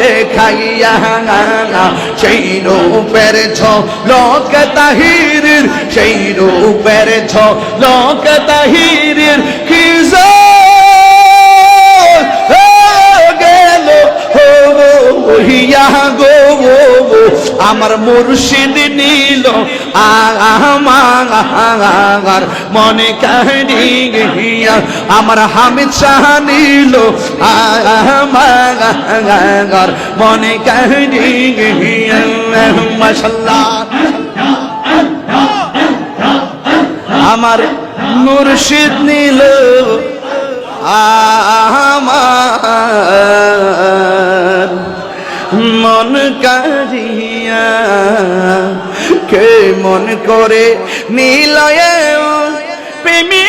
দেখাইয়া সেই রূপের ঝলক তাহিরের, সেই রূপের ঝলক তাহিরের কি গেল হইয়া গো আমার মুর্শিদ নীল আমার মনে কাহিয়া, আমার হামিদ শাহ নীল আমার মনে কাহিয়া। মাশাআল্লাহ আমার মুর্শিদ নীল আমার মন কারিয়া, কে মন করে নীলয়ে প্রেমী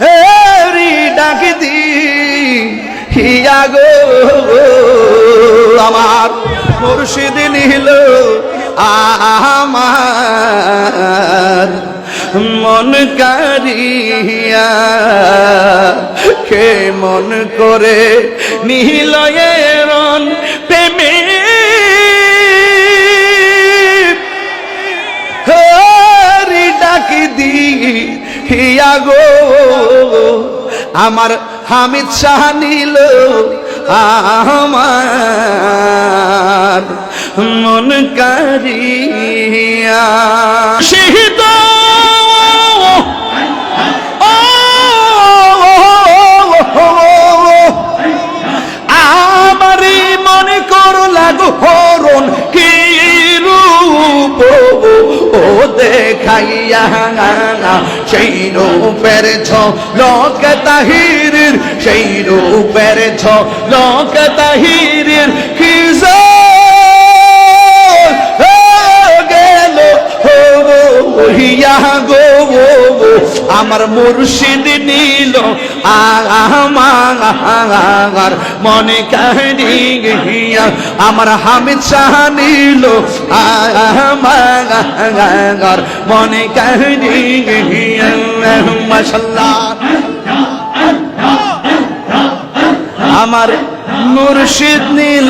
হেরি ডাক দি হিয়া গো আমার মুর্শিদ নীল আমার মন কারিয়া, কে মন করে নিলয়ের প্রেমে হরি ডাকি দি হিয়া গো আমার হামিদ শাহ নীল আমার মন কারিয়া। শহীদ আমারই মনে করো লাগো হরণ কি রূপ ও দেখাইয়া সেই রূপের ঝলক তাহিরের, সেই রূপের ঝলক তাহিরের কি গেল হইয়া গো আমার মুর্শিদ নীল আমার মনে কাহিয়া, আমার হামিদ শাহ নীল আমার মনে কাহিয়া। মাশাআল্লাহ আমার মুর্শিদ নীল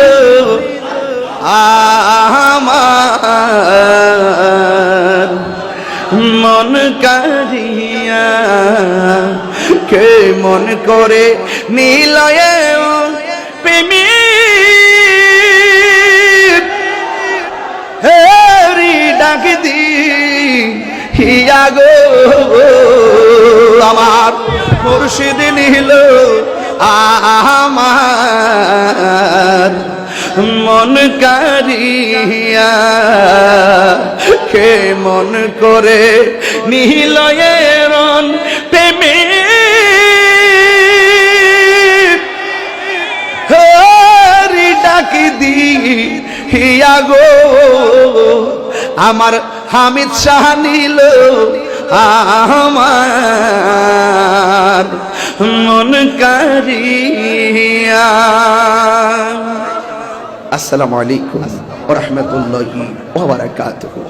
আমার মন কারিয়া, কে মন করে নীলয়ে প্রেমী হেরি ডাক দি হিয়া গো আমার মুর্শিদ নীল আমার মন কারিয়া, কে মন করে নিলয়ের প্রেমে হরি ডাকি দি হিয়া গো আমার হামিদ শাহ নীল আমার মন কারিয়া। আসসালামু আলাইকুম ওয়া রাহমাতুল্লাহি ওয়া বারাকাতুহু।